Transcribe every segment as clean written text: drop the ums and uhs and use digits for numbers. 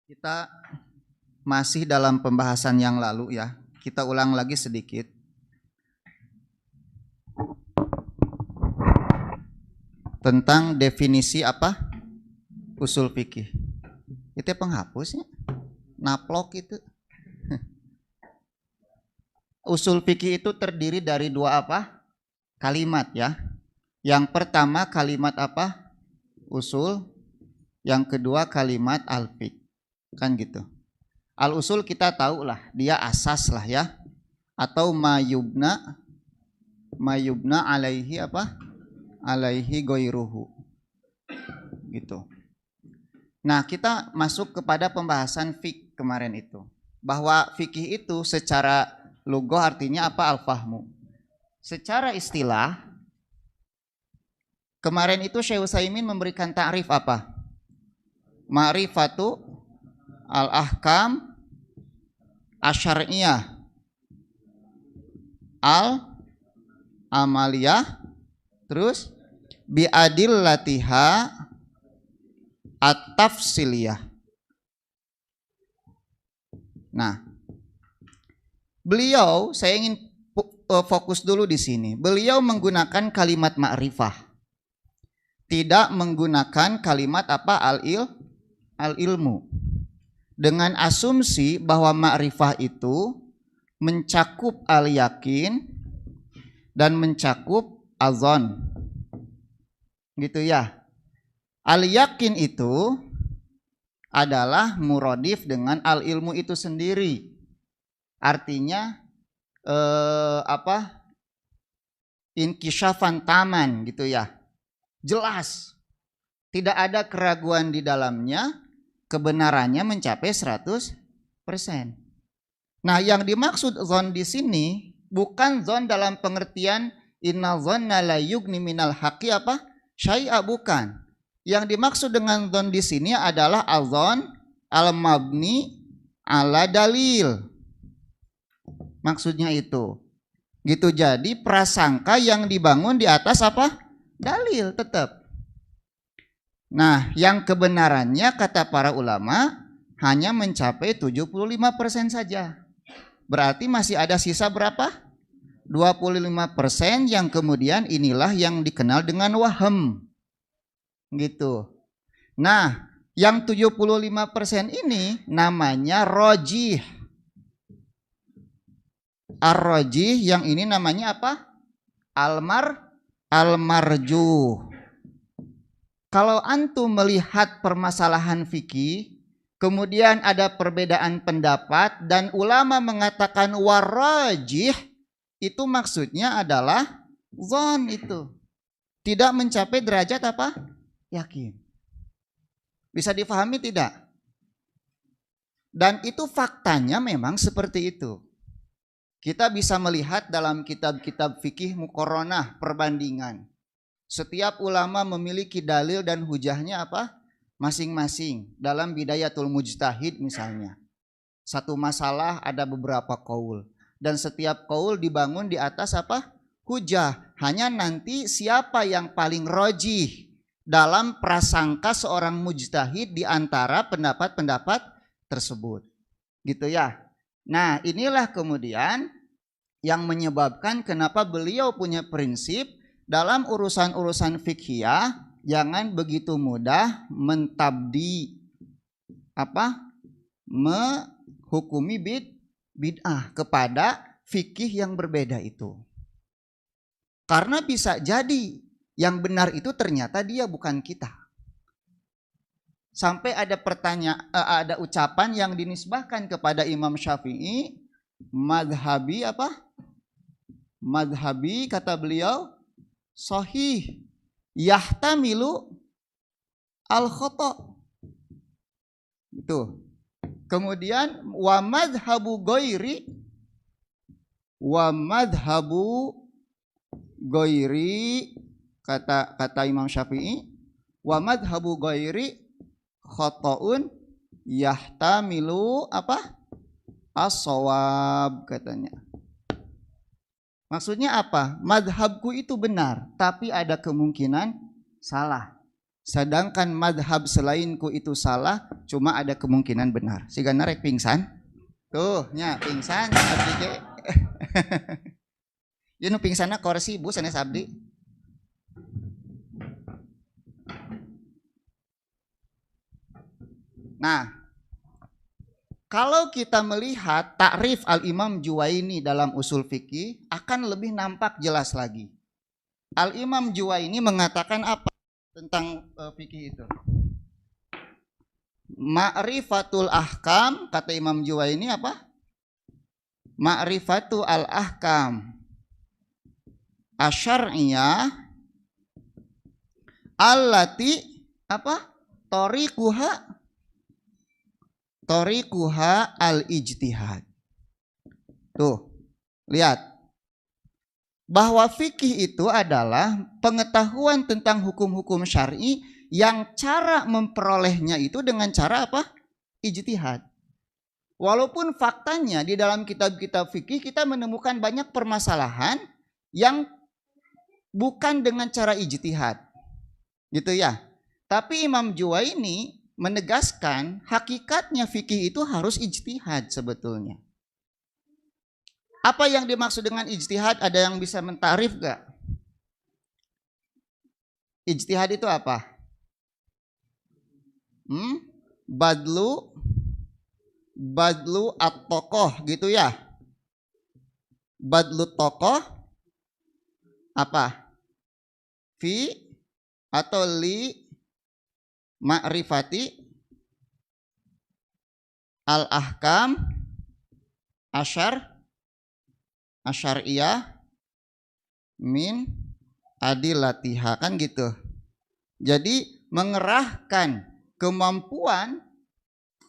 Kita masih dalam pembahasan yang lalu ya. Kita ulang lagi sedikit. Tentang definisi apa? Usul fikih. Itu penghapusnya. Naplok itu. Usul fikih itu terdiri dari dua apa? Kalimat ya. Yang pertama kalimat apa? Usul. Yang kedua kalimat al-fiqh. Kan gitu. Al-usul kita tahu lah, dia asas lah ya. Atau mayubna alaihi apa? Alaihi goiruhu. Gitu. Nah, kita masuk kepada pembahasan fiqh kemarin itu. Bahwa fikih itu secara lugah artinya apa? Al-fahmu. Secara istilah, kemarin itu Syekh Utsaimin memberikan ta'rif apa? Ma'rifatu al-ahkam asyariyah al-amaliyah terus biadillatiha at-tafsiliyah. Nah, beliau saya ingin fokus dulu di sini. Beliau menggunakan kalimat ma'rifah. Tidak menggunakan kalimat apa? Al-ilmu. Dengan asumsi bahwa ma'rifah itu mencakup al-yakin dan mencakup azon. Gitu ya. Al-yakin itu adalah muradif dengan al-ilmu itu sendiri. Artinya inkisyafan taman gitu ya. Jelas. Tidak ada keraguan di dalamnya, kebenarannya mencapai 100%. Nah, yang dimaksud zon di sini bukan zon dalam pengertian inna zonna la yugni minal haqqi apa? Syai'a, bukan. Yang dimaksud dengan zon di sini adalah azon al-mabni ala dalil. Maksudnya itu. Gitu, jadi prasangka yang dibangun di atas apa? Dalil tetap. Nah, yang kebenarannya kata para ulama hanya mencapai 75% saja. Berarti masih ada sisa berapa? 25% yang kemudian inilah yang dikenal dengan waham. Gitu. Nah, yang 75% ini namanya rojih. Ar-rojih yang ini namanya apa? Al-marjuh. Kalau antum melihat permasalahan fikih, kemudian ada perbedaan pendapat dan ulama mengatakan warajih, itu maksudnya adalah zon itu. Tidak mencapai derajat apa? Yakin. Bisa difahami tidak? Dan itu faktanya memang seperti itu. Kita bisa melihat dalam kitab-kitab fikih muqaranah, perbandingan. Setiap ulama memiliki dalil dan hujahnya apa? Masing-masing. Dalam Bidayatul Mujtahid misalnya. Satu masalah ada beberapa qaul. Dan setiap qaul dibangun di atas apa? Hujah. Hanya nanti siapa yang paling rojih dalam prasangka seorang mujtahid di antara pendapat-pendapat tersebut. Gitu ya. Nah, inilah kemudian yang menyebabkan kenapa beliau punya prinsip dalam urusan-urusan fikhiyah jangan begitu mudah mentabdi menghukumi bid'ah kepada fikih yang berbeda itu. Karena bisa jadi yang benar itu ternyata dia bukan kita. Sampai ada ada ucapan yang dinisbahkan kepada Imam Syafi'i, madhabi apa? Madhabi kata beliau sahih yahtamilu al-khata. Itu. Kemudian wa madhabu ghairi kata Imam Syafi'i wa madhabu ghairi khata'un yahtamilu apa? As-shawab katanya. Maksudnya apa? Madhabku itu benar, tapi ada kemungkinan salah. Sedangkan madhab selainku itu salah, cuma ada kemungkinan benar. Siga narek pingsan. Tuh, nya pingsan abdi ge. Ye nu pingsana kursi Bu sanes abdi. Nah, kalau kita melihat takrif Al-Imam Juwaini dalam usul fikih akan lebih nampak jelas lagi. Al-Imam Juwaini mengatakan apa tentang fikih itu? Ma'rifatul ahkam, kata Imam Juwaini apa? Ma'rifatu al-ahkam asyariyah allati apa? Toriquha al-ijtihad. Tuh, lihat. Bahwa fikih itu adalah pengetahuan tentang hukum-hukum syar'i yang cara memperolehnya itu dengan cara apa? Ijtihad. Walaupun faktanya di dalam kitab-kitab fikih kita menemukan banyak permasalahan yang bukan dengan cara ijtihad. Gitu ya. Tapi Imam Juwaini menegaskan hakikatnya fikih itu harus ijtihad sebetulnya. Apa yang dimaksud dengan ijtihad? Ada yang bisa mentarif gak? Ijtihad itu apa? Badlu at-tokoh gitu ya. Badlu tokoh apa? Fi atau li ma'rifati al-ahkam asyariyah min adilatiha, kan gitu. Jadi mengerahkan kemampuan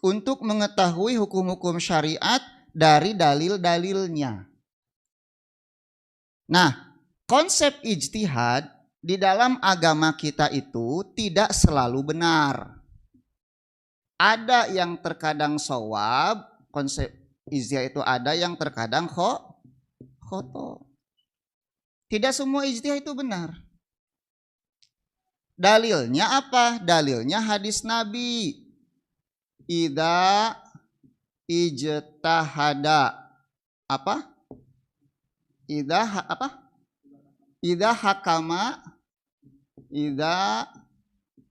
untuk mengetahui hukum-hukum syariat dari dalil-dalilnya. Nah, konsep ijtihad di dalam agama kita itu tidak selalu benar. Ada yang terkadang shawab, konsep ijtihad itu ada yang terkadang khoto. Tidak semua ijtihad itu benar. Dalilnya apa? Dalilnya hadis Nabi. Idza ijtahada apa? Idza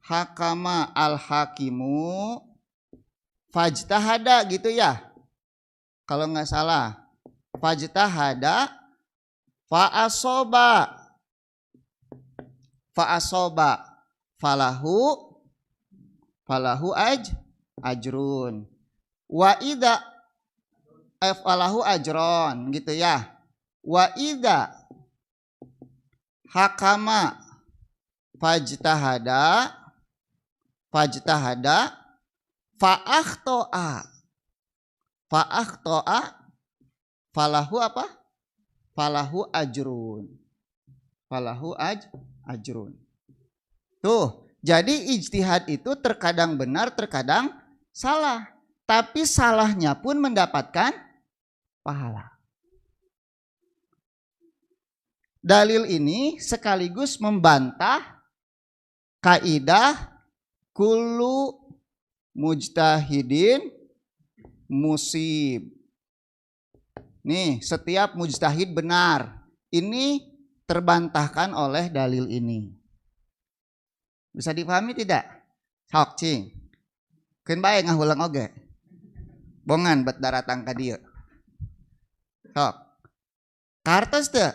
hakama al-hakimu fajtahada gitu ya. Kalau nggak salah. Fajtahada fa'asoba falahu ajrun wa idza falahu ajron gitu ya. Wa idza hakama fajtahada fa'akhto'a falahu apa? Falahu ajrun. Tuh, jadi ijtihad itu terkadang benar, terkadang salah. Tapi salahnya pun mendapatkan pahala. Dalil ini sekaligus membantah kaidah kullu mujtahidin musib. Nih, setiap mujtahid benar. Ini terbantahkan oleh dalil ini. Bisa dipahami tidak? Sok cing. Keun bae ngahulang oge. Bongan bet daratang ka dieu. Sok. Kartos teu?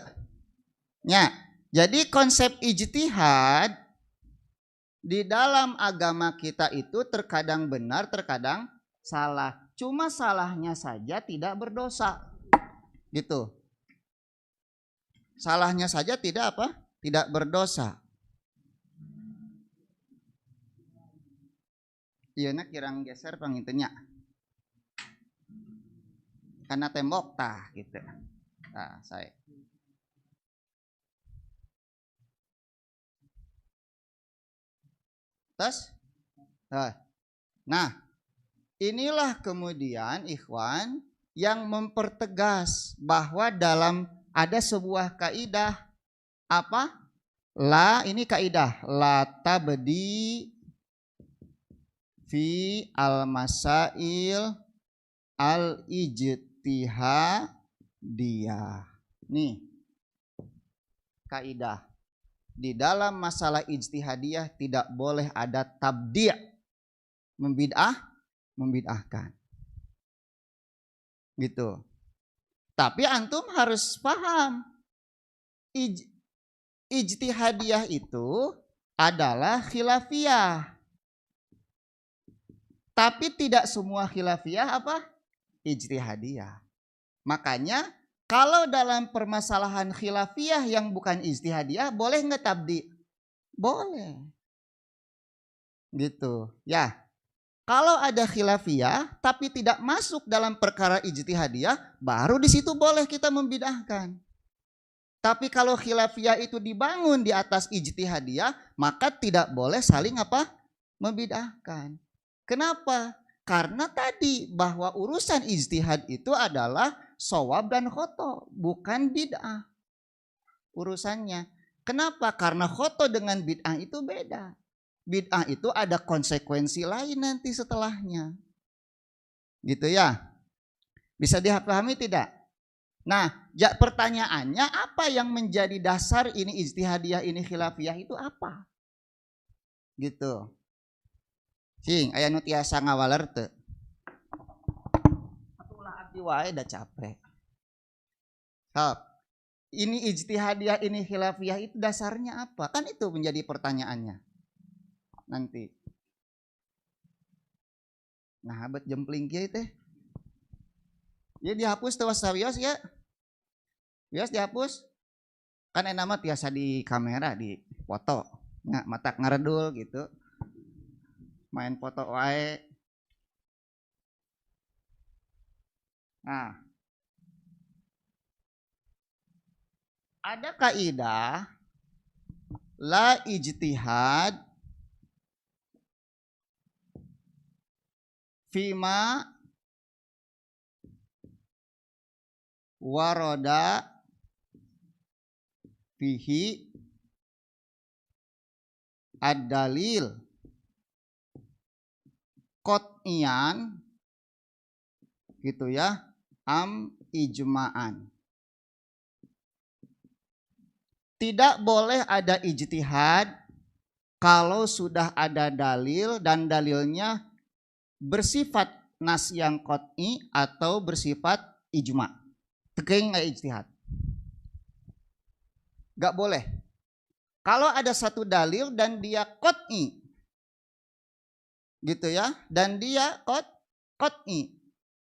Nya, jadi konsep ijtihad di dalam agama kita itu terkadang benar, terkadang salah. Cuma salahnya saja tidak berdosa. Gitu. Salahnya saja tidak apa? Tidak berdosa. Iya nak kirang geser pangintennya. Karena tembok tah gitu. Nah, saya. Terus? Nah, inilah kemudian ikhwan yang mempertegas bahwa dalam ada sebuah kaidah apa? La ini kaidah, la tabdi fi al masail al ijtihadiyah. Nih kaidah, di dalam masalah ijtihadiyah tidak boleh ada tabdi', membid'ahkan gitu. Tapi antum harus paham, ijtihadiyah itu adalah khilafiyah. Tapi tidak semua khilafiyah apa? Ijtihadiyah. Makanya kalau dalam permasalahan khilafiyah yang bukan ijtihadiyah, boleh nggak tabdi? Boleh. Gitu. Ya. Kalau ada khilafiyah tapi tidak masuk dalam perkara ijtihadiyah, baru di situ boleh kita membid'ahkan. Tapi kalau khilafiyah itu dibangun di atas ijtihadiyah, maka tidak boleh saling apa? Membid'ahkan. Kenapa? Karena tadi bahwa urusan ijtihad itu adalah shawab dan khoto, bukan bid'ah urusannya. Kenapa? Karena khoto dengan bid'ah itu beda. Bid'ah itu ada konsekuensi lain nanti setelahnya. Gitu ya. Bisa dipahami tidak? Nah, pertanyaannya apa yang menjadi dasar ini ijtihadiyah, ini khilafiyah itu apa? Gitu. Cing, aya nu tiasa ngawaler teu. Atulah abdi wae da capek. Sok. Ini ijtihadiyah, ini khilafiyah itu dasarnya apa? Kan itu menjadi pertanyaannya. Nanti. Nah, abet jempling kieu teh. Ya dihapus teh wasawios ya. Wios dihapus. Kan enak mah tiasa di kamera, di foto. Nah, matak ngaredul gitu. Main foto wae. Nah, ada kaidah la ijtihad fima waroda fihi ad-dalil qot'iyan gitu ya, am ijma'an. Tidak boleh ada ijtihad kalau sudah ada dalil dan dalilnya bersifat nas yang qot'i atau bersifat ijma'. Tekeng nggak ijtihad. Gak boleh. Kalau ada satu dalil dan dia qot'i gitu ya, dan dia qot'i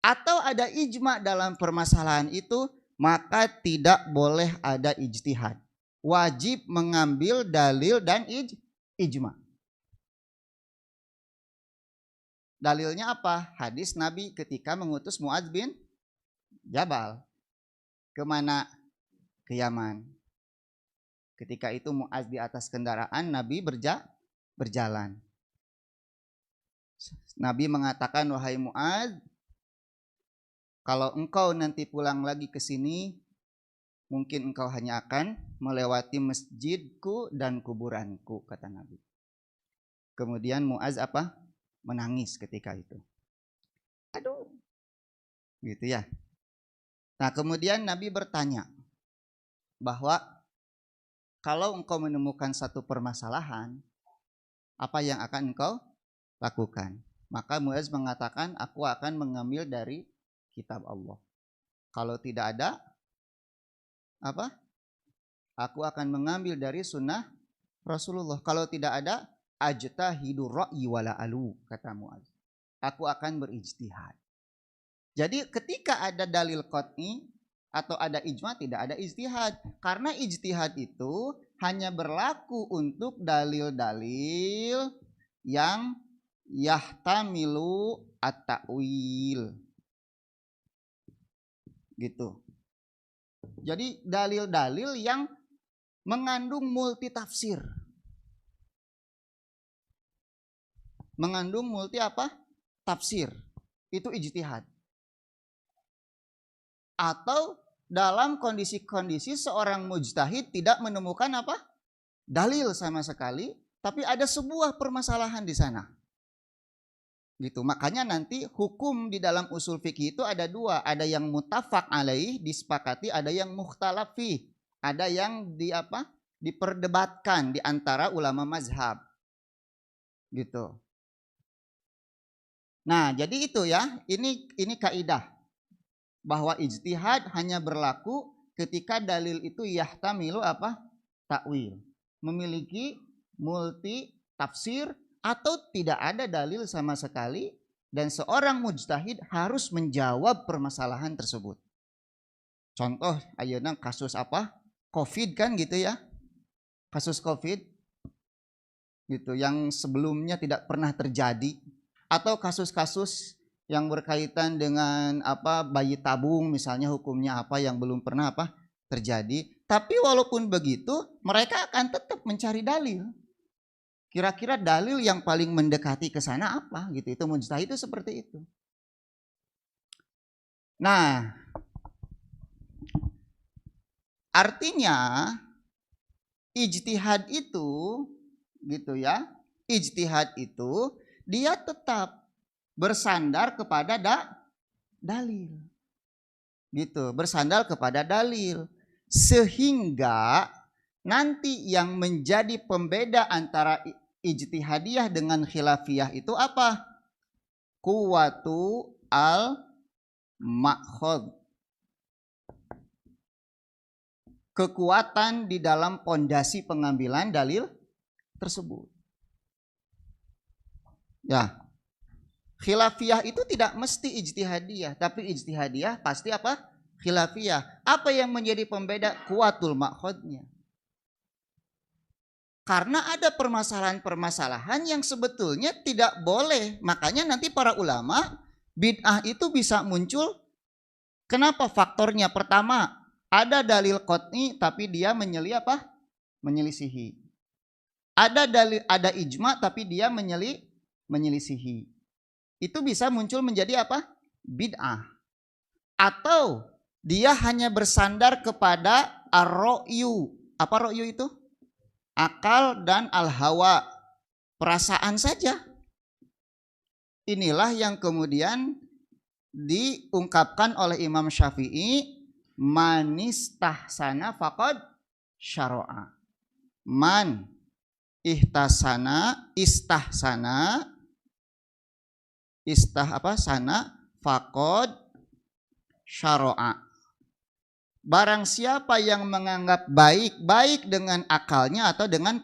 atau ada ijma dalam permasalahan itu, maka tidak boleh ada ijtihad. Wajib mengambil dalil dan ijma. Dalilnya apa? Hadis Nabi ketika mengutus Mu'adz bin Jabal. Kemana? Ke Yaman. Ketika itu Mu'adz di atas kendaraan, Nabi berjalan. Nabi mengatakan, wahai Mu'adz, kalau engkau nanti pulang lagi ke sini, mungkin engkau hanya akan melewati masjidku dan kuburanku, kata Nabi. Kemudian Mu'adz apa? Menangis ketika itu. Aduh. Gitu ya. Nah, kemudian Nabi bertanya bahwa kalau engkau menemukan satu permasalahan, apa yang akan engkau lakukan? Maka Mu'adz mengatakan, aku akan mengambil dari kitab Allah. Kalau tidak ada, apa? Aku akan mengambil dari sunnah Rasulullah. Kalau tidak ada, ajtahidu ra'yi wala alu, kata Mu'adz. Aku akan berijtihad. Jadi ketika ada dalil qot'i atau ada ijma, tidak ada ijtihad. Karena ijtihad itu hanya berlaku untuk dalil-dalil yang yahtamilu at-ta'wil. Gitu. Jadi dalil-dalil yang mengandung multi tafsir. Mengandung multi apa? Tafsir. Itu ijtihad. Atau dalam kondisi-kondisi seorang mujtahid tidak menemukan apa? dalil sama sekali, tapi ada sebuah permasalahan di sana. Gitu. Makanya nanti hukum di dalam usul fikih itu ada dua, ada yang muttafaq alaih, disepakati, ada yang mukhtalaf fi, ada yang diperdebatkan di antara ulama mazhab. Gitu. Nah, jadi itu ya, ini kaidah bahwa ijtihad hanya berlaku ketika dalil itu yahtamilu takwil, memiliki multi tafsir atau tidak ada dalil sama sekali, dan seorang mujtahid harus menjawab permasalahan tersebut. Contoh ayeuna kasus Covid kan gitu ya. Kasus Covid gitu yang sebelumnya tidak pernah terjadi, atau kasus-kasus yang berkaitan dengan bayi tabung misalnya, hukumnya apa yang belum pernah terjadi. Tapi walaupun begitu mereka akan tetap mencari dalil. Kira-kira dalil yang paling mendekati ke sana apa gitu. Itu mujtahid itu seperti itu. Nah, artinya ijtihad itu gitu ya. Ijtihad itu dia tetap bersandar kepada dalil. Gitu, bersandar kepada dalil. Sehingga nanti yang menjadi pembeda antara ijtihadiyah dengan khilafiyah itu apa? Quwwatu al-ma'khadh. Kekuatan di dalam pondasi pengambilan dalil tersebut. Ya. Khilafiyah itu tidak mesti ijtihadiyah, tapi ijtihadiyah pasti khilafiyah. Apa yang menjadi pembeda? Quwwatul ma'khadhnya. Karena ada permasalahan-permasalahan yang sebetulnya tidak boleh. Makanya nanti para ulama, bid'ah itu bisa muncul. Kenapa? Faktornya pertama, ada dalil qat'i tapi dia menyelisihi. Ada ijma tapi dia menyelisihi. Itu bisa muncul menjadi bid'ah. Atau dia hanya bersandar kepada ar-ra'yu. Apa ra'yu itu? Akal dan al-hawa, perasaan saja. Inilah yang kemudian diungkapkan oleh Imam Syafi'i, manistahsana faqad syara'a. Man istahsana faqad syara'a. Barang siapa yang menganggap baik dengan akalnya atau dengan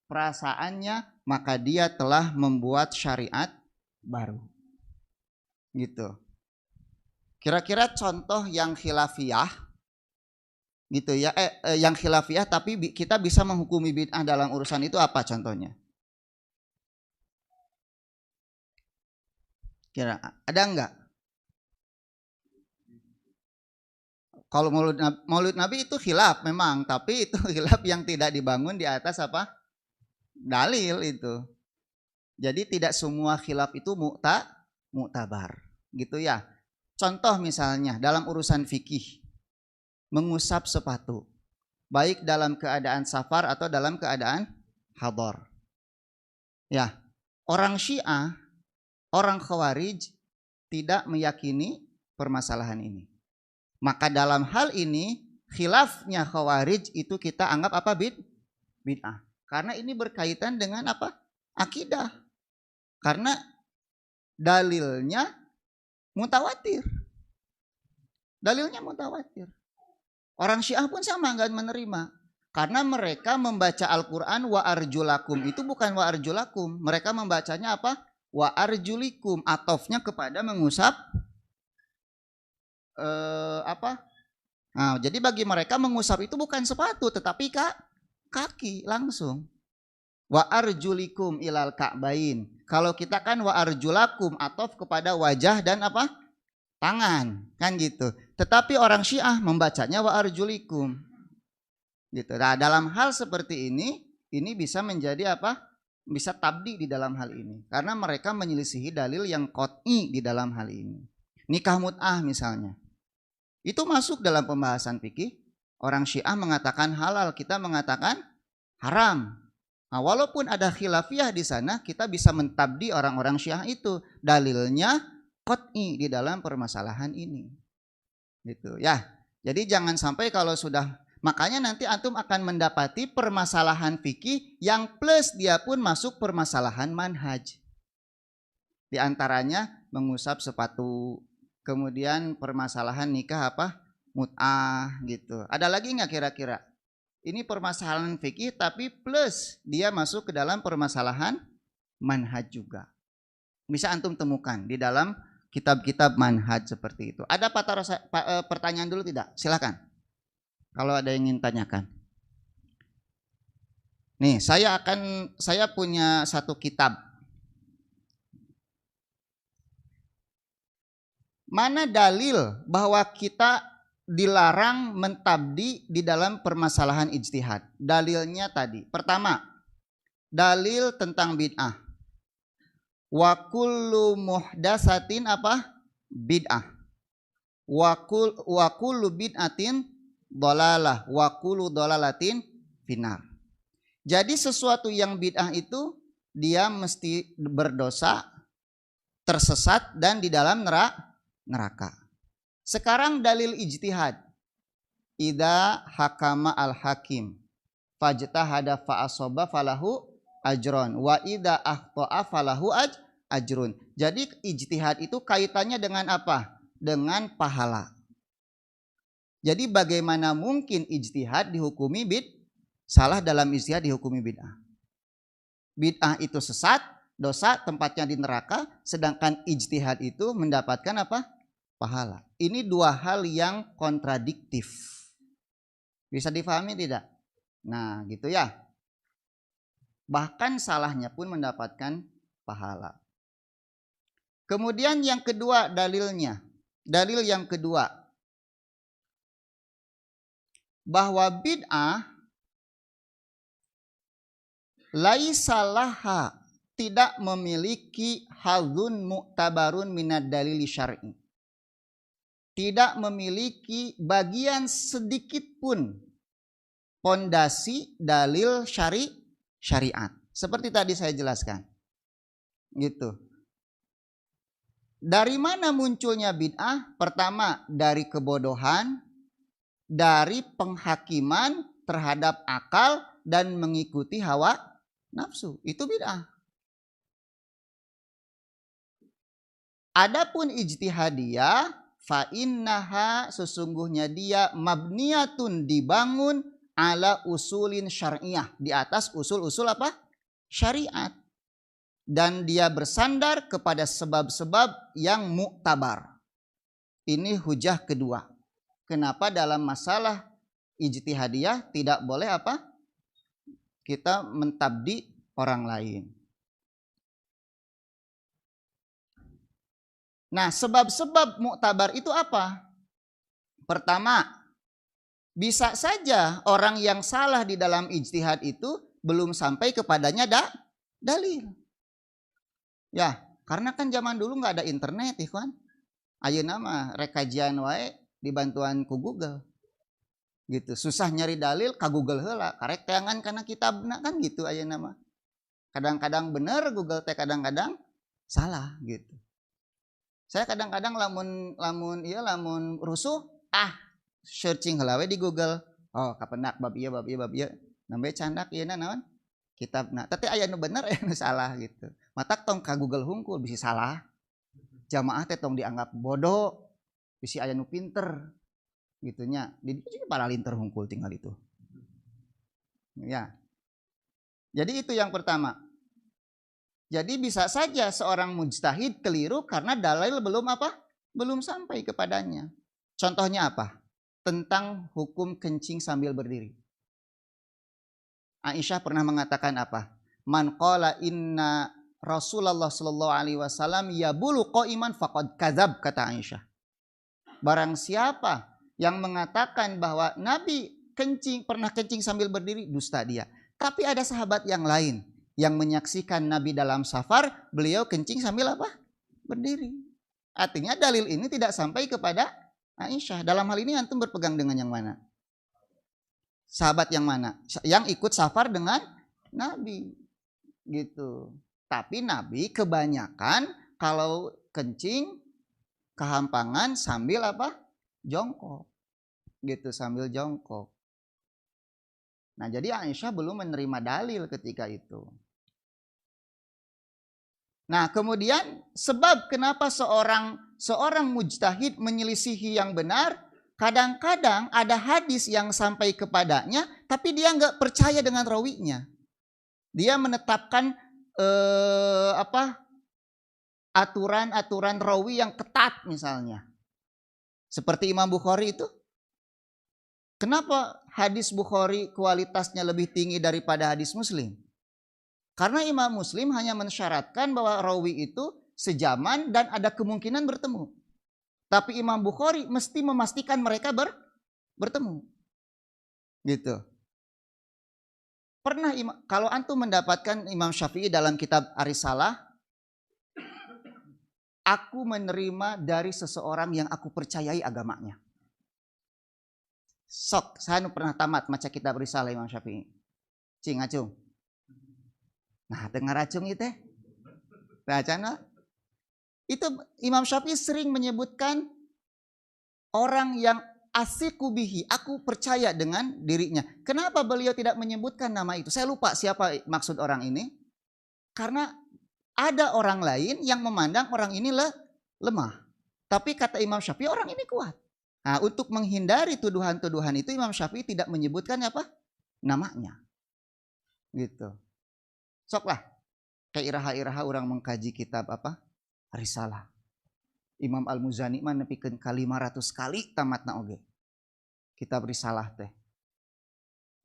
perasaannya, maka dia telah membuat syariat baru. Gitu. Kira-kira contoh yang khilafiyah gitu ya, yang khilafiyah tapi kita bisa menghukumi bid'ah dalam urusan itu apa contohnya? Kira ada enggak? Kalau maulid Nabi itu khilaf memang, tapi itu khilaf yang tidak dibangun di atas dalil itu. Jadi tidak semua khilaf itu muktabar, gitu ya. Contoh misalnya dalam urusan fikih, mengusap sepatu, baik dalam keadaan safar atau dalam keadaan hadar. Ya, orang Syiah, orang Khawarij tidak meyakini permasalahan ini. Maka dalam hal ini khilafnya Khawarij itu kita anggap bid'ah. Karena ini berkaitan dengan akidah. Karena dalilnya mutawatir. Dalilnya mutawatir. Orang Syiah pun sama enggak menerima. Karena mereka membaca Al-Qur'an wa arjulakum, itu bukan wa arjulakum. Mereka membacanya wa arjulikum, atofnya kepada mengusap Nah, jadi bagi mereka mengusap itu bukan sepatu tetapi kaki langsung. Wa arjulikum ilal ka'bain. Kalau kita kan wa arjulakum, atof kepada wajah dan tangan, kan gitu. Tetapi orang Syiah membacanya wa arjulikum. Gitu. Nah, dalam hal seperti ini bisa menjadi bisa tabdi di dalam hal ini. Karena mereka menyelisihi dalil yang qat'i di dalam hal ini. Nikah mut'ah misalnya. Itu masuk dalam pembahasan fikih. Orang Syiah mengatakan halal, kita mengatakan haram. Nah, walaupun ada khilafiyah di sana, kita bisa mentabdi orang-orang Syiah itu. Dalilnya qat'i di dalam permasalahan ini. Gitu ya. Jadi jangan sampai kalau sudah, makanya nanti antum akan mendapati permasalahan fikih yang plus dia pun masuk permasalahan manhaj. Di antaranya mengusap sepatu, kemudian permasalahan nikah apa? Mut'ah gitu. Ada lagi nggak kira-kira? Ini permasalahan fikih tapi plus dia masuk ke dalam permasalahan manhaj juga. Bisa antum temukan di dalam kitab-kitab manhaj seperti itu. Ada pertanyaan dulu tidak? Silakan. Kalau ada yang ingin tanyakan. Nih, saya punya satu kitab. Mana dalil bahwa kita dilarang mentabdi di dalam permasalahan ijtihad? Dalilnya tadi. Pertama, dalil tentang bid'ah. Wa kullu muhdatsatin apa? Bid'ah. Wa kullu bid'atin dhalalah wa kullu dhalalatin finnar. Jadi sesuatu yang bid'ah itu dia mesti berdosa, tersesat dan di dalam neraka. Sekarang dalil ijtihad. Idza hakama al-hakim fajtahada fa asaba falahu ajron wa idza akhta'a falahu ajrun. Jadi ijtihad itu kaitannya dengan apa? Dengan pahala. Jadi bagaimana mungkin ijtihad dihukumi salah dalam ijtihad dihukumi bid'ah? Bid'ah itu sesat, dosa, tempatnya di neraka, sedangkan ijtihad itu mendapatkan apa? Pahala. Ini dua hal yang kontradiktif. Bisa difahami tidak? Nah, gitu ya. Bahkan salahnya pun mendapatkan pahala. Kemudian yang kedua dalilnya. Dalil yang kedua. Bahwa bid'ah laisa laha, tidak memiliki hadzun mu'tabarun minad dalil syar'i. Tidak memiliki bagian sedikit pun pondasi dalil syariat. Seperti tadi saya jelaskan. Gitu. Dari mana munculnya bid'ah? Pertama, dari kebodohan, dari penghakiman terhadap akal dan mengikuti hawa nafsu. Itu bid'ah. Adapun ijtihadiyah, fa innaha, sesungguhnya dia mabniyatun, dibangun ala usulin syar'iyah, di atas usul-usul apa? Syariat. Dan dia bersandar kepada sebab-sebab yang muktabar. Ini hujah kedua. Kenapa dalam masalah ijtihadiyah tidak boleh apa? Kita mentabdi orang lain. Nah, sebab-sebab muktabar itu apa? Pertama, bisa saja orang yang salah di dalam ijtihad itu belum sampai kepadanya dalil. Ya, karena kan zaman dulu nggak ada internet, ikhwan. Ayeuna mah rek kajian wae dibantuan ku Google. Gitu, susah nyari dalil ka Google heula, karek teangan kana kitabna kan gitu ayeuna mah. Kadang-kadang bener Google teh, kadang-kadang salah gitu. Saya kadang-kadang lamun rusuh, searching heula we di Google. Oh, kapendak bab ieu nambe candak ieu naon? Kitabna. Tapi aya nu bener aya nu salah gitu. Matak tong ka Google hungkul bisa salah. Jamaah teh tong dianggap bodoh, bisa aya nu pinter. Gitunya. Di dieu para linter hungkul tinggal itu. Ya. Jadi itu yang pertama. Jadi bisa saja seorang mujtahid keliru karena dalil belum apa? Belum sampai kepadanya. Contohnya apa? Tentang hukum kencing sambil berdiri. Aisyah pernah mengatakan apa? Man qala inna Rasulullah sallallahu alaihi wasallam yabulu qaiman faqad kadzab, kata Aisyah. Barang siapa yang mengatakan bahwa Nabi pernah kencing sambil berdiri, dusta dia. Tapi ada sahabat yang lain yang menyaksikan Nabi dalam safar, beliau kencing sambil apa? Berdiri. Artinya dalil ini tidak sampai kepada Aisyah. Dalam hal ini antum berpegang dengan yang mana? Sahabat yang mana? Yang ikut safar dengan Nabi. Gitu. Tapi Nabi kebanyakan kalau kencing kehampangan sambil apa? Jongkok. Gitu, sambil jongkok. Nah, jadi Aisyah belum menerima dalil ketika itu. Nah, kemudian sebab kenapa seorang mujtahid menyelisihi yang benar, kadang-kadang ada hadis yang sampai kepadanya, tapi dia nggak percaya dengan rawinya. Dia menetapkan aturan-aturan rawi yang ketat misalnya. Seperti Imam Bukhari itu. Kenapa hadis Bukhari kualitasnya lebih tinggi daripada hadis Muslim? Karena Imam Muslim hanya mensyaratkan bahwa rawi itu sejaman dan ada kemungkinan bertemu. Tapi Imam Bukhari mesti memastikan mereka bertemu. Gitu. Pernah kalau antum mendapatkan Imam Syafi'i dalam kitab Ar-Risalah, aku menerima dari seseorang yang aku percayai agamanya. Sok, saya pernah tamat maca kitab Risalah Imam Syafi'i. Cing acung. Nah, dengar acung itu bacana. Itu Imam Syafi'i sering menyebutkan orang yang asiku bihi, aku percaya dengan dirinya. Kenapa beliau tidak menyebutkan nama itu? Saya lupa siapa maksud orang ini. Karena ada orang lain yang memandang orang ini lemah. Tapi kata Imam Syafi'i orang ini kuat. Nah, untuk menghindari tuduhan-tuduhan itu Imam Syafi'i tidak menyebutkan apa? Namanya. Gitu. Soklah. Kayak iraha-iraha orang mengkaji kitab apa? Risalah. Imam Al-Muzani mah nepikeun ka 500 kali tamatna oge. Kitab Risalah teh.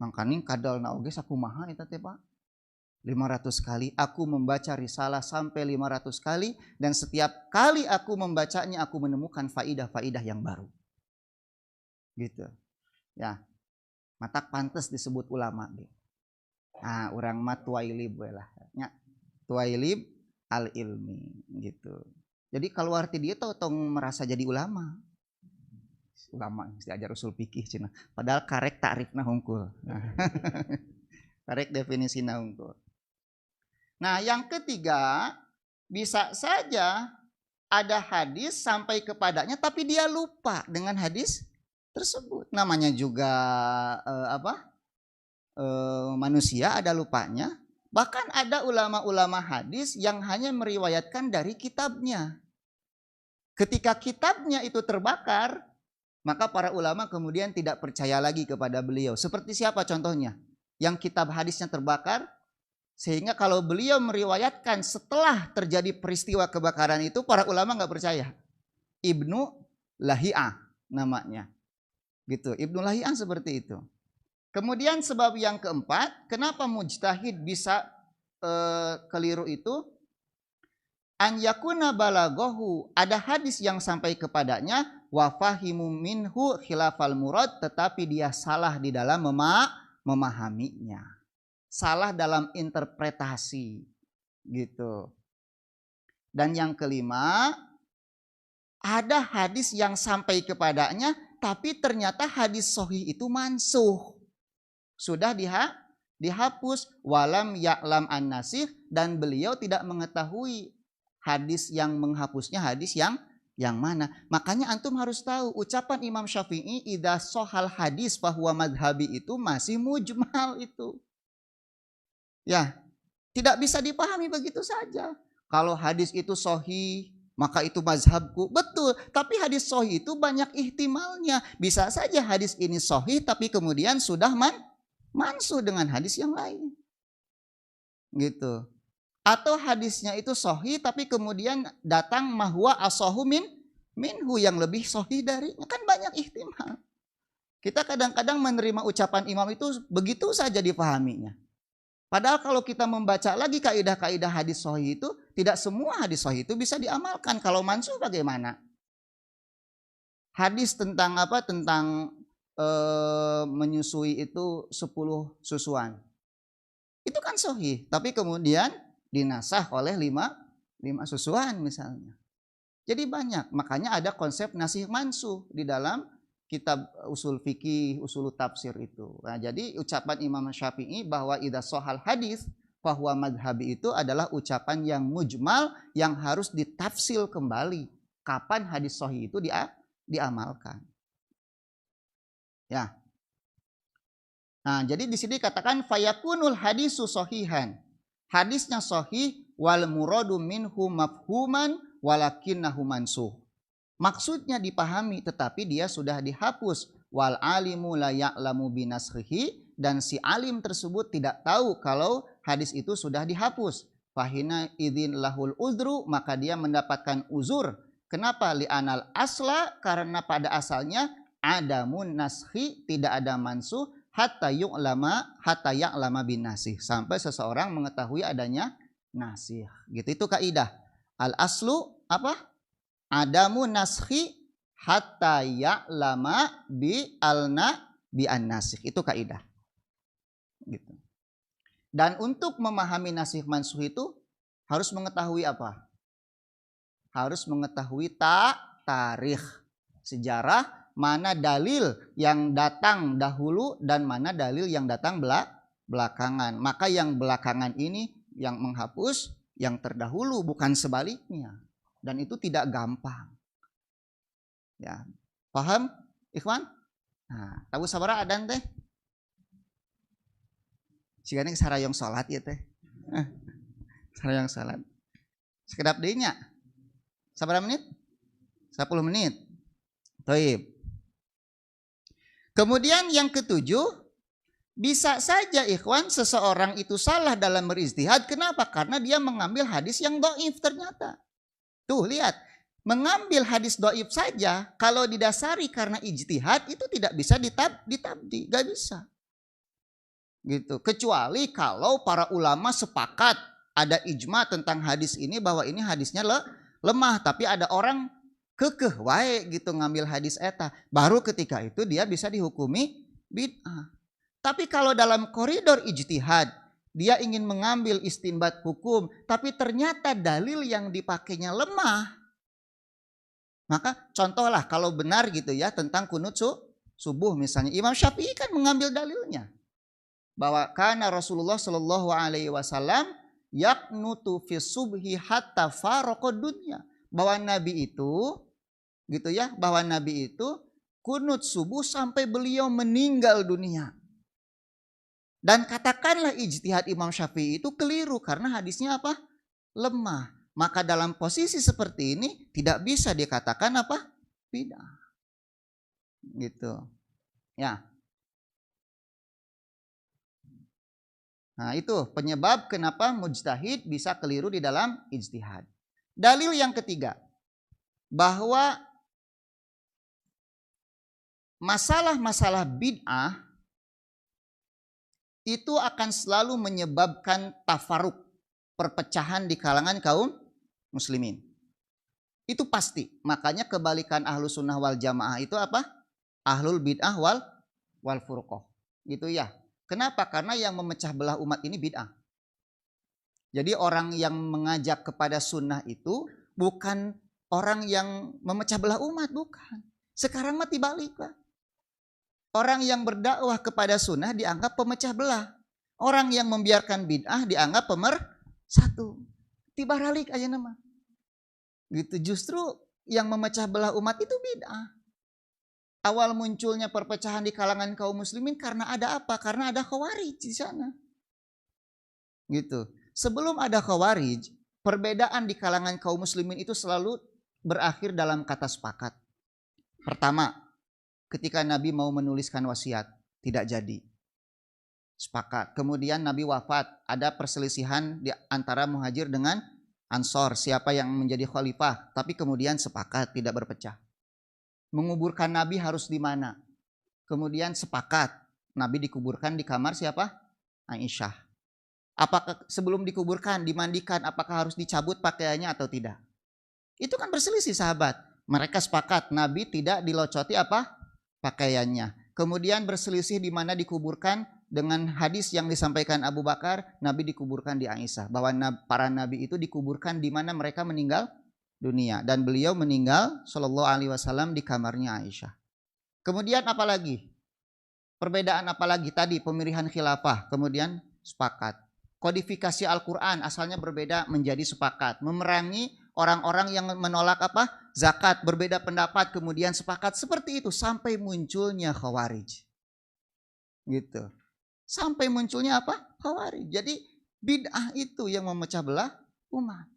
Mangkani kadalna oge sakumaha eta teh, Pak? 500 kali aku membaca Risalah sampai 500 kali dan setiap kali aku membacanya aku menemukan faidah-faidah yang baru. Gitu. Ya. Matak pantes disebut ulama deh. Nah, urang mah tuwailib we lah. Nya. Tuwailib al-ilmi gitu. Jadi kalau arti dia tuh tong merasa jadi ulama. Ulama mesti ajar usul fikih cenah. Padahal karek takrifna hungkul. Nah. Karek definisina hungkul. Nah, yang ketiga, bisa saja ada hadis sampai kepadanya tapi dia lupa dengan hadis tersebut. Namanya juga manusia ada lupanya. Bahkan ada ulama-ulama hadis yang hanya meriwayatkan dari kitabnya. Ketika kitabnya itu terbakar, maka para ulama kemudian tidak percaya lagi kepada beliau. Seperti siapa contohnya? Yang kitab hadisnya terbakar, sehingga kalau beliau meriwayatkan setelah terjadi peristiwa kebakaran itu, para ulama nggak percaya. Ibnu Lahiyah namanya. Gitu, Ibnu Lahiyah seperti itu. Kemudian sebab yang keempat, kenapa mujtahid bisa keliru itu? An yakuna balaghahu, ada hadis yang sampai kepadanya, wa fahimu minhu khilafal murad, tetapi dia salah di dalam memahaminya. Salah dalam interpretasi. Gitu. Dan yang kelima, ada hadis yang sampai kepadanya, tapi ternyata hadis sahih itu mansuh. Sudah dihapus walam ya'lam an-nasih, dan beliau tidak mengetahui hadis yang menghapusnya hadis yang mana. Makanya antum harus tahu ucapan Imam Syafi'i idza shahal hadis fahuwa madhhabi itu masih mujmal itu. Ya, tidak bisa dipahami begitu saja. Kalau hadis itu sahih maka itu mazhabku. Betul, tapi hadis sahih itu banyak ihtimalnya. Bisa saja hadis ini sahih tapi kemudian sudah mansuh dengan hadis yang lain. Gitu. Atau hadisnya itu sahih tapi kemudian datang mahwa asahu minhu yang lebih sahih darinya. Kan banyak ihtimal. Kita kadang-kadang menerima ucapan imam itu begitu saja dipahaminya. Padahal kalau kita membaca lagi kaidah-kaidah hadis sahih itu, tidak semua hadis sahih itu bisa diamalkan. Kalau mansuh bagaimana? Hadis tentang apa? Tentang menyusui itu 10 susuan. Itu kan sahih, tapi kemudian dinasah oleh 5 susuan misalnya. Jadi banyak, makanya ada konsep nasih mansuh di dalam kitab usul fikih, usul tafsir itu. Nah, jadi ucapan Imam Syafi'i bahwa idza shahal hadis bahwa madhabi itu adalah ucapan yang mujmal yang harus ditafsil kembali. Kapan hadis sahih itu diamalkan. Ya. Nah, jadi di sini katakan fayakunul hadisu sahihan. Hadisnya sahih wal muradu minhu mafhuman walakinnahu mansuh. Maksudnya dipahami tetapi dia sudah dihapus. Wal alimu la ya'lamu binasrihi, dan si alim tersebut tidak tahu kalau hadis itu sudah dihapus. Fahina idzin lahul uzru, maka dia mendapatkan uzur. Kenapa? Li'anal asla, karena pada asalnya adamun naskhi, tidak ada mansuh, hatta ya'lama bin nasih, sampai seseorang mengetahui adanya nasih. Gitu, itu kaidah. Al aslu apa? Adamu naskhi hatta ya'lama bi an nasih. Itu kaidah. Gitu. Dan untuk memahami nasih mansuh itu harus mengetahui apa? Harus mengetahui tarikh, sejarah, mana dalil yang datang dahulu dan mana dalil yang datang belakangan. Maka yang belakangan ini yang menghapus yang terdahulu, bukan sebaliknya. Dan itu tidak gampang. Ya, paham, ikhwan? Nah, tahu sabaraha adan teh? Sigana sarayong salat ya teh. Sarayong salat. Sekedap deui nya. Sabaraha menit? 10 menit. Thaib. Kemudian yang ketujuh, bisa saja ikhwan seseorang itu salah dalam berijtihad. Kenapa? Karena dia mengambil hadis yang dhaif ternyata. Tuh lihat, mengambil hadis dhaif saja kalau didasari karena ijtihad itu tidak bisa ditabdi, gak bisa. Gitu. Kecuali kalau para ulama sepakat ada ijma tentang hadis ini bahwa ini hadisnya lemah, tapi ada orang kekeh wae gitu ngambil hadis eta, baru ketika itu dia bisa dihukumi bid'ah. Tapi kalau dalam koridor ijtihad dia ingin mengambil istinbat hukum, tapi ternyata dalil yang dipakainya lemah, maka contohlah kalau benar gitu ya tentang kunut subuh misalnya, Imam Syafi'i kan mengambil dalilnya bahwa kana Rasulullah Shallallahu Alaihi Wasallam yaknutu fi subhi hatta faraqad dunya, bahwa Nabi itu gitu ya, bahwa Nabi itu kunut subuh sampai beliau meninggal dunia. Dan katakanlah ijtihad Imam Syafi'i itu keliru karena hadisnya apa? Lemah. Maka dalam posisi seperti ini tidak bisa dikatakan apa? Bid'ah. Gitu. Ya. Nah, itu penyebab kenapa mujtahid bisa keliru di dalam ijtihad. Dalil yang ketiga, bahwa masalah-masalah bid'ah itu akan selalu menyebabkan tafaruk, perpecahan di kalangan kaum muslimin. Itu pasti. Makanya kebalikan ahlu sunnah wal jamaah itu apa? Ahlul bid'ah wal furqah. Gitu ya. Kenapa? Karena yang memecah belah umat ini bid'ah. Jadi orang yang mengajak kepada sunnah itu bukan orang yang memecah belah umat, bukan. Sekarang mati balik lah. Orang yang berdakwah kepada sunnah dianggap pemecah belah. Orang yang membiarkan bid'ah dianggap pemersatu. Tibaralik aja nama. Gitu, justru yang memecah belah umat itu bid'ah. Awal munculnya perpecahan di kalangan kaum muslimin karena ada apa? Karena ada khawarij di sana. Gitu. Sebelum ada khawarij, perbedaan di kalangan kaum muslimin itu selalu berakhir dalam kata sepakat. Pertama, ketika Nabi mau menuliskan wasiat, tidak jadi. Sepakat. Kemudian Nabi wafat, ada perselisihan di antara Muhajir dengan Ansor, siapa yang menjadi khalifah, tapi kemudian sepakat, tidak berpecah. Menguburkan Nabi harus di mana? Kemudian sepakat, Nabi dikuburkan di kamar siapa? Aisyah. Apakah sebelum dikuburkan, dimandikan, apakah harus dicabut pakaiannya atau tidak? Itu kan berselisih sahabat. Mereka sepakat, Nabi tidak dilocoti apa? Pakaiannya. Kemudian berselisih di mana dikuburkan, dengan hadis yang disampaikan Abu Bakar, Nabi dikuburkan di Aisyah. Bahwa para Nabi itu dikuburkan di mana mereka meninggal dunia. Dan beliau meninggal Shallallahu Alaihi Wasallam di kamarnya Aisyah. Kemudian apa lagi? Perbedaan apa lagi? Tadi pemilihan khilafah, kemudian sepakat. Kodifikasi Al-Quran asalnya berbeda menjadi sepakat. Memerangi orang-orang yang menolak apa? Zakat, berbeda pendapat, kemudian sepakat. Seperti itu sampai munculnya Khawarij. Gitu. Sampai munculnya apa? Khawarij. Jadi bid'ah itu yang memecah belah umat.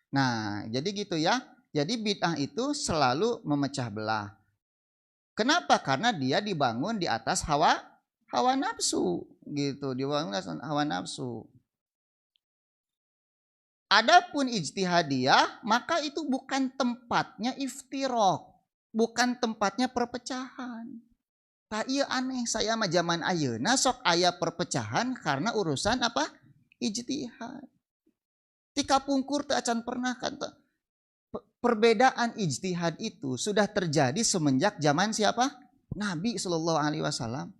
Nah, jadi gitu ya. Jadi bid'ah itu selalu memecah belah. Kenapa? Karena dia dibangun di atas hawa nafsu, gitu. Dibangun di atas hawa nafsu. Adapun ijtihadiyah, maka itu bukan tempatnya iftiraq, bukan tempatnya perpecahan. Tak iya aneh saya mah zaman ayeuna sok aya perpecahan karena urusan apa? Ijtihad. Tika pungkur teu acan pernah kan. Perbedaan ijtihad itu sudah terjadi semenjak zaman siapa? Nabi Shallallahu Alaihi Wasallam.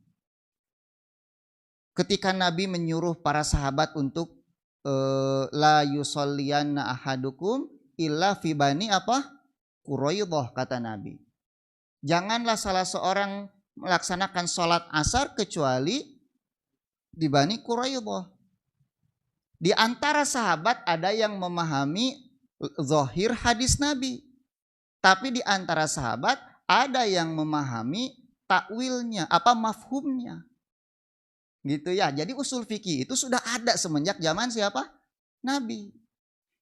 Ketika Nabi menyuruh para sahabat untuk la yusolliyanna ahadukum illa fi bani apa? Quraidah, kata Nabi. Janganlah salah seorang melaksanakan sholat asar kecuali di Bani Quraidah. Di antara sahabat ada yang memahami zahir hadis Nabi. Tapi di antara sahabat ada yang memahami takwilnya, apa mafhumnya. Gitu ya. Jadi usul fikih itu sudah ada semenjak zaman siapa? Nabi.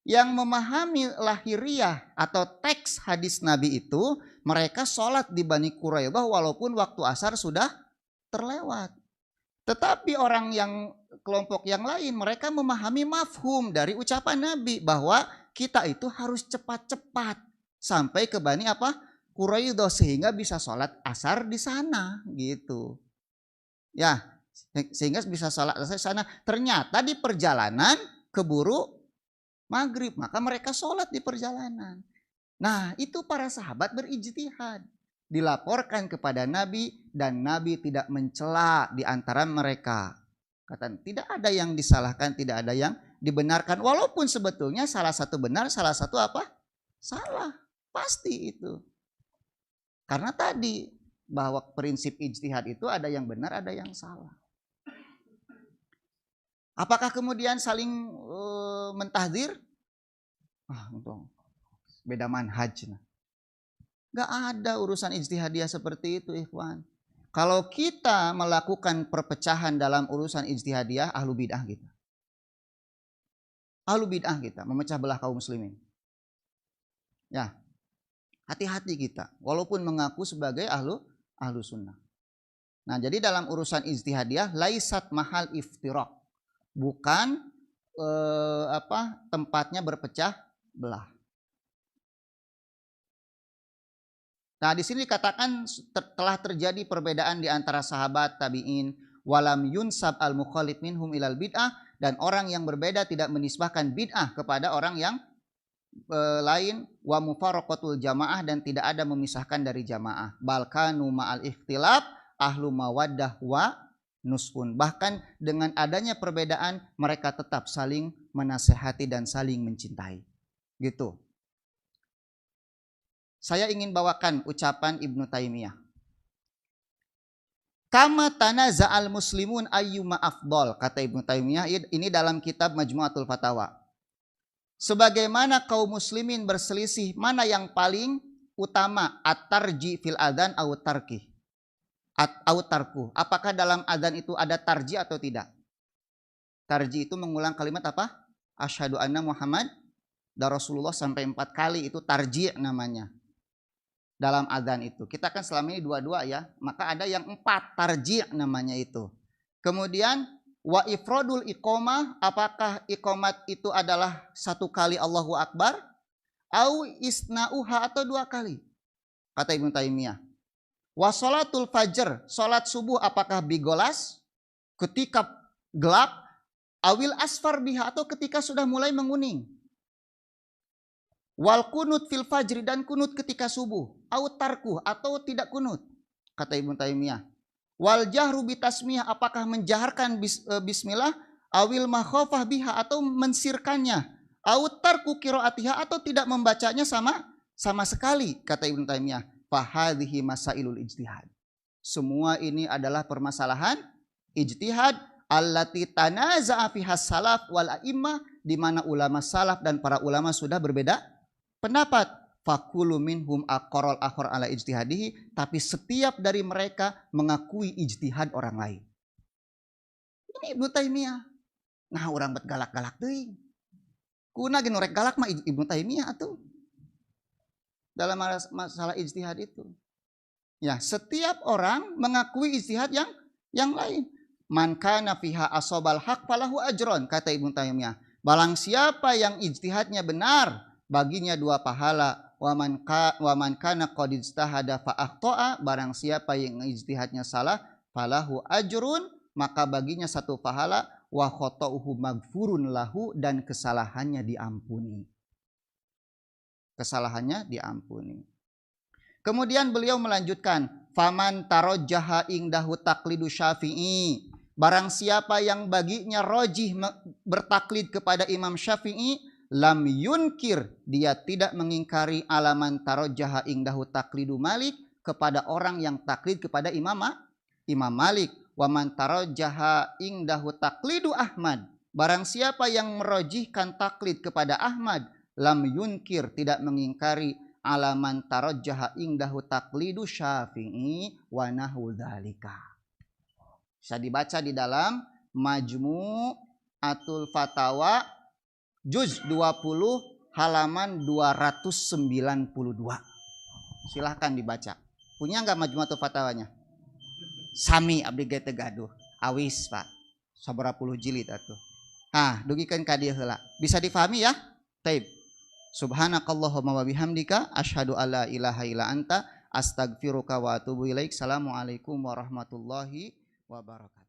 Yang memahami lahiriah atau teks hadis Nabi itu, mereka sholat di Bani Quraidah walaupun waktu asar sudah terlewat. Tetapi orang yang kelompok yang lain, mereka memahami mafhum dari ucapan Nabi bahwa kita itu harus cepat-cepat sampai ke Bani apa? Quraidah sehingga bisa sholat asar di sana gitu. Ya, sehingga bisa sholat asar di sana. Ternyata di perjalanan keburu maghrib, maka mereka sholat di perjalanan. Nah, itu para sahabat berijtihad, dilaporkan kepada Nabi dan Nabi tidak mencela di antara mereka. Kata tidak ada yang disalahkan, tidak ada yang dibenarkan, walaupun sebetulnya salah satu benar, salah satu apa? Salah, pasti itu. Karena tadi bahwa prinsip ijtihad itu ada yang benar, ada yang salah. Apakah kemudian saling mentahdir? Beda manhaj. Gak ada urusan ijtihadiyah seperti itu, ikhwan. Kalau kita melakukan perpecahan dalam urusan ijtihadiyah, ahlu bid'ah kita. Ahlu bid'ah kita, memecah belah kaum muslimin. Ya, hati-hati kita, walaupun mengaku sebagai ahlu sunnah. Nah, jadi dalam urusan ijtihadiyah, laisat mahal iftiraq. Bukan tempatnya berpecah belah. Nah, di sini dikatakan telah terjadi perbedaan di antara sahabat tabi'in, walam yunsab al-mukhalif minhum ilal bid'ah, dan orang yang berbeda tidak menisbahkan bid'ah kepada orang yang lain, wa mufaraqatul jamaah, dan tidak ada memisahkan dari jamaah. Balkanu ma'al ikhtilaf ahlu mawaddah wa nusfun. Bahkan dengan adanya perbedaan mereka tetap saling menasehati dan saling mencintai. Gitu. Saya ingin bawakan ucapan Ibnu Taimiyah. Kama tanaza'al muslimun ayyuma afdol, kata Ibnu Taimiyah ini dalam kitab Majmu'atul Fatawa. Sebagaimana kaum muslimin berselisih mana yang paling utama, at-tarji fil adzan au tarki. Au tarku. Apakah dalam adzan itu ada tarji atau tidak? Tarji itu mengulang kalimat apa? Asyhadu anna Muhammad dan Rasulullah sampai 4 kali, itu tarji namanya. Dalam adzan itu. Kita kan selama ini 2 ya, maka ada yang 4 tarji namanya itu. Kemudian wa ifradul iqamah, apakah iqamat itu adalah 1 kali Allahu Akbar? Au isna'uha, atau 2 kali? Kata Ibnu Taimiyah. Wa sholatul fajr, sholat subuh apakah bigolas, ketika gelap, awil asfar biha, atau ketika sudah mulai menguning. Wal kunut fil fajri, dan kunut ketika subuh. Au tarku, atau tidak kunut. Kata Ibnu Taimiyah. Wal jahru bitasmiyah, apakah menjaharkan bismillah. Awil makhofah biha, atau mensirkannya. Au tarku qiraatiha, atau tidak membacanya sama sekali. Kata Ibnu Taimiyah. fahadhihi masailul ijtihad. Semua ini adalah permasalahan ijtihad allati tanaza'a fiha salaf wal a'immah, di mana ulama salaf dan para ulama sudah berbeda pendapat. Fakulu minhum aqarrul akhar ala ijtihadihi, tapi setiap dari mereka mengakui ijtihad orang lain. Ini Ibnu Taimiyah. Nah, orang bet galak-galak deui. Kuna ge norek galak mah Ibnu Taimiyah atuh. Dalam masalah ijtihad itu. Ya, setiap orang mengakui ijtihad yang lain. Man kana fiha asobal haq falahu ajron, kata Ibnu Taimiyah. Balang siapa yang ijtihadnya benar, baginya 2 pahala. Wa man kana qad ijtahada fa akhta'a, barang siapa yang ijtihadnya salah, falahu ajrun, maka baginya 1 pahala. Wa khata'uhu magfurun lahu, dan kesalahannya diampuni. Kesalahannya diampuni. Kemudian beliau melanjutkan, faman tarajjaha ingdahu taqlidu Syafi'i, barang siapa yang baginya rajih bertaklid kepada Imam Syafi'i, lam yunkir, dia tidak mengingkari alaman tarajjaha ingdahu taqlidu Malik, kepada orang yang taklid kepada Imam Malik. Wa man tarajjaha ingdahu taqlidu Ahmad, barang siapa yang merajihkan taklid kepada Ahmad, lam yunkir, tidak mengingkari alaman tarajjaha ingdahu taqlidu Syafi'i wa nahu dzalika. Bisa dibaca di dalam Majmu'atul Fatawa juz 20 halaman 292. Silahkan dibaca. Punya enggak Majmu'atul Fatawanya? Sami abdi ge teu gaduh. Awis Pak. Sabaraha puluh jilid atuh. Dugikeun ka dieu heula. Bisa difahami ya? Taib. Subhanakallahumma wa bihamdika asyhadu alla ilaha illa anta astaghfiruka wa atubu ilaik. Assalamualaikum warahmatullahi wabarakatuh.